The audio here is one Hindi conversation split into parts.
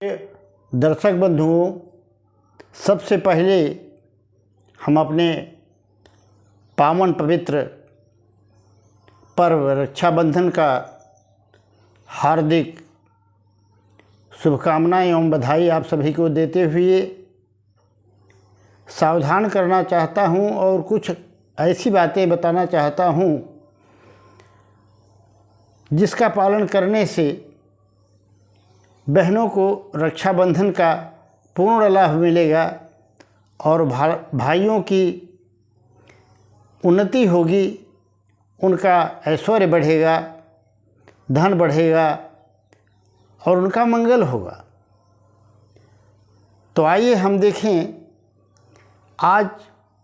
दर्शक बंधुओं, सबसे पहले हम अपने पावन पवित्र पर्व रक्षाबंधन का हार्दिक शुभकामनाएं एवं बधाई आप सभी को देते हुए सावधान करना चाहता हूं और कुछ ऐसी बातें बताना चाहता हूं जिसका पालन करने से बहनों को रक्षाबंधन का पूर्ण लाभ मिलेगा और भाइयों की उन्नति होगी, उनका ऐश्वर्य बढ़ेगा, धन बढ़ेगा और उनका मंगल होगा। तो आइए हम देखें, आज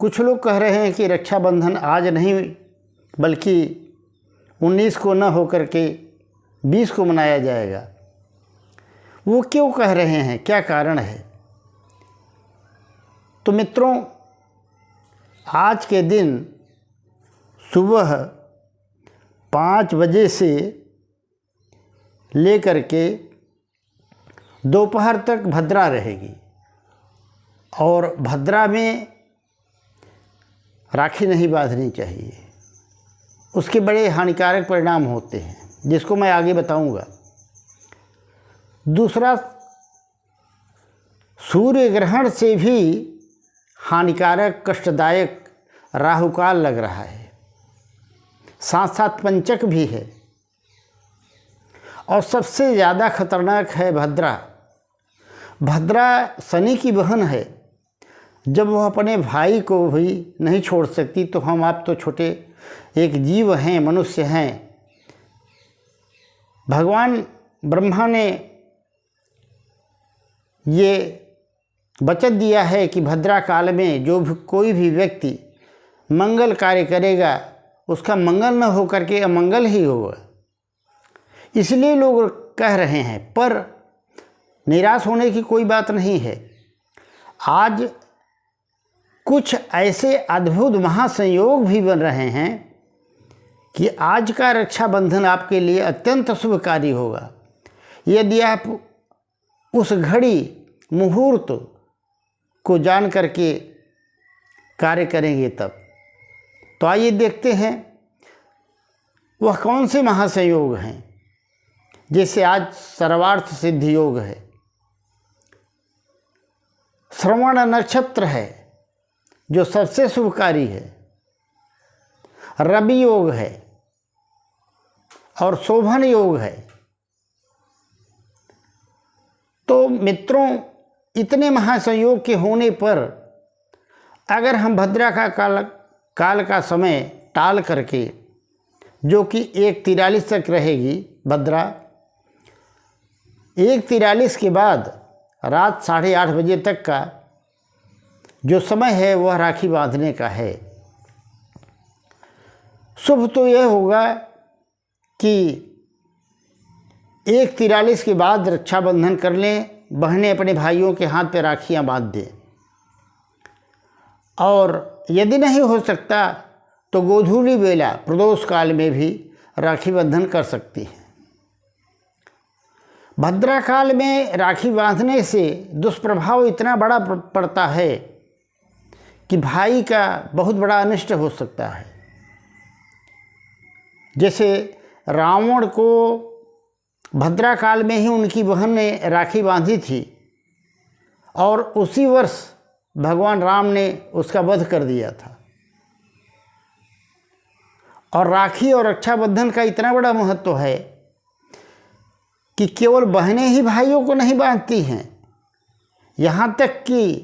कुछ लोग कह रहे हैं कि रक्षाबंधन आज नहीं बल्कि 19 को न होकर के 20 को मनाया जाएगा। वो क्यों कह रहे हैं, क्या कारण है? तो मित्रों, आज के दिन सुबह 5 बजे से लेकर के दोपहर तक भद्रा रहेगी और भद्रा में राखी नहीं बांधनी चाहिए। उसके बड़े हानिकारक परिणाम होते हैं जिसको मैं आगे बताऊंगा। दूसरा, सूर्य ग्रहण से भी हानिकारक कष्टदायक राहुकाल लग रहा है, साथ साथ पंचक भी है और सबसे ज़्यादा खतरनाक है भद्रा। भद्रा शनि की बहन है। जब वह अपने भाई को भी नहीं छोड़ सकती तो हम आप तो छोटे एक जीव हैं, मनुष्य हैं। भगवान ब्रह्मा ने ये वचन दिया है कि भद्रा काल में जो भी कोई भी व्यक्ति मंगल कार्य करेगा उसका मंगल न हो करके अमंगल ही होगा। इसलिए लोग कह रहे हैं, पर निराश होने की कोई बात नहीं है। आज कुछ ऐसे अद्भुत महासंयोग भी बन रहे हैं कि आज का रक्षाबंधन आपके लिए अत्यंत शुभकारी होगा यदि आप उस घड़ी मुहूर्त को जान करके कार्य करेंगे तब। तो आइए देखते हैं वह कौन से महासंयोग हैं। जैसे आज सर्वार्थ सिद्धि योग है, श्रवण नक्षत्र है जो सबसे शुभकारी है, रवि योग है और शोभन योग है। तो मित्रों, इतने महासंयोग के होने पर अगर हम भद्रा का काल का समय टाल करके, जो कि 1:43 तक रहेगी भद्रा, 1:43 के बाद रात 8:30 बजे तक का जो समय है वह राखी बांधने का है। शुभ तो यह होगा कि 1:43 के बाद रक्षाबंधन कर लें, बहनें अपने भाइयों के हाथ पे राखियां बांध दें। और यदि नहीं हो सकता तो गोधूली बेला प्रदोष काल में भी राखी बंधन कर सकती हैं। भद्रा काल में राखी बांधने से दुष्प्रभाव इतना बड़ा पड़ता है कि भाई का बहुत बड़ा अनिष्ट हो सकता है। जैसे रावण को भद्रा काल में ही उनकी बहन ने राखी बांधी थी और उसी वर्ष भगवान राम ने उसका वध कर दिया था। और राखी और रक्षाबंधन का इतना बड़ा महत्व है कि केवल बहनें ही भाइयों को नहीं बांधती हैं, यहाँ तक कि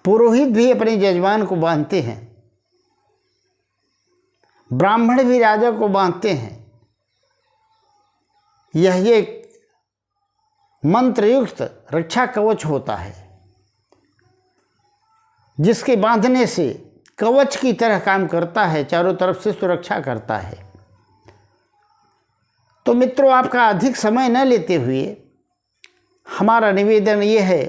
पुरोहित भी अपने जजमान को बांधते हैं, ब्राह्मण भी राजा को बांधते हैं। यह एक मंत्रयुक्त रक्षा कवच होता है जिसके बांधने से कवच की तरह काम करता है, चारों तरफ से सुरक्षा करता है। तो मित्रों, आपका अधिक समय न लेते हुए हमारा निवेदन ये है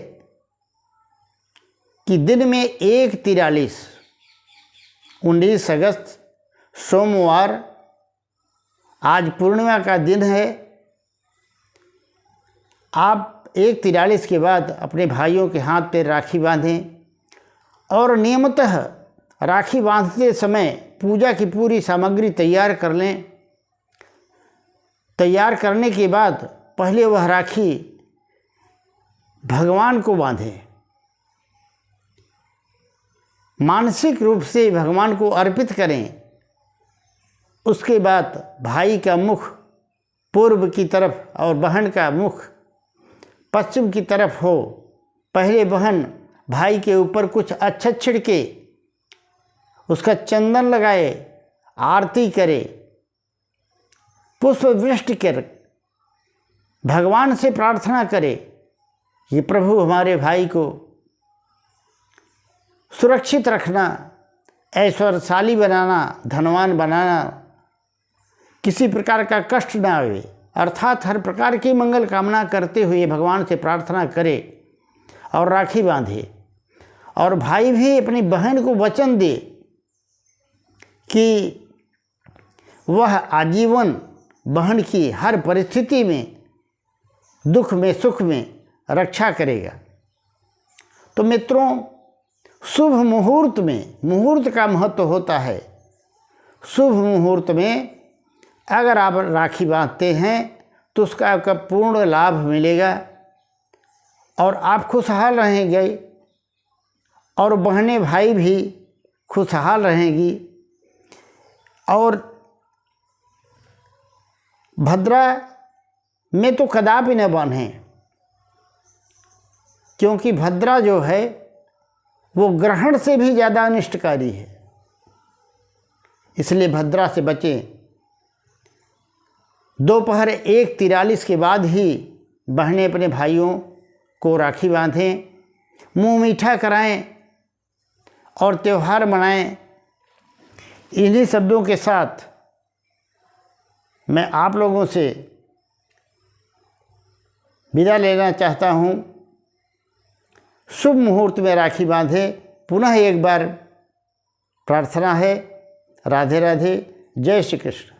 कि दिन में 1:43 19 अगस्त सोमवार, आज पूर्णिमा का दिन है, आप आप 1:43 के बाद अपने भाइयों के हाथ पर राखी बांधें और नियमतः राखी बांधते समय पूजा की पूरी सामग्री तैयार कर लें। तैयार करने के बाद पहले वह राखी भगवान को बांधें, मानसिक रूप से भगवान को अर्पित करें। उसके बाद भाई का मुख पूर्व की तरफ और बहन का मुख पश्चिम की तरफ हो। पहले बहन भाई के ऊपर कुछ अक्षत छिड़के, उसका चंदन लगाए, आरती करे, पुष्प वृष्टि कर भगवान से प्रार्थना करे कि प्रभु हमारे भाई को सुरक्षित रखना, ऐश्वर्यशाली बनाना, धनवान बनाना, किसी प्रकार का कष्ट ना आवे, अर्थात हर प्रकार की मंगल कामना करते हुए भगवान से प्रार्थना करे और राखी बांधे। और भाई भी अपनी बहन को वचन दे कि वह आजीवन बहन की हर परिस्थिति में, दुख में सुख में रक्षा करेगा। तो मित्रों, शुभ मुहूर्त में, मुहूर्त का महत्व होता है। शुभ मुहूर्त में अगर आप राखी बांधते हैं तो उसका आपका पूर्ण लाभ मिलेगा और आप खुशहाल रहेंगे और बहनें भाई भी खुशहाल रहेंगी। और भद्रा में तो कदापि न बांधें, क्योंकि भद्रा जो है वो ग्रहण से भी ज़्यादा अनिष्टकारी है, इसलिए भद्रा से बचें। दोपहर 1:43 के बाद ही बहनें अपने भाइयों को राखी बांधें, मुँह मीठा कराएं और त्यौहार मनाएं। इन्हीं शब्दों के साथ मैं आप लोगों से विदा लेना चाहता हूँ। शुभ मुहूर्त में राखी बांधे। पुनः एक बार प्रार्थना है। राधे राधे। जय श्री कृष्ण।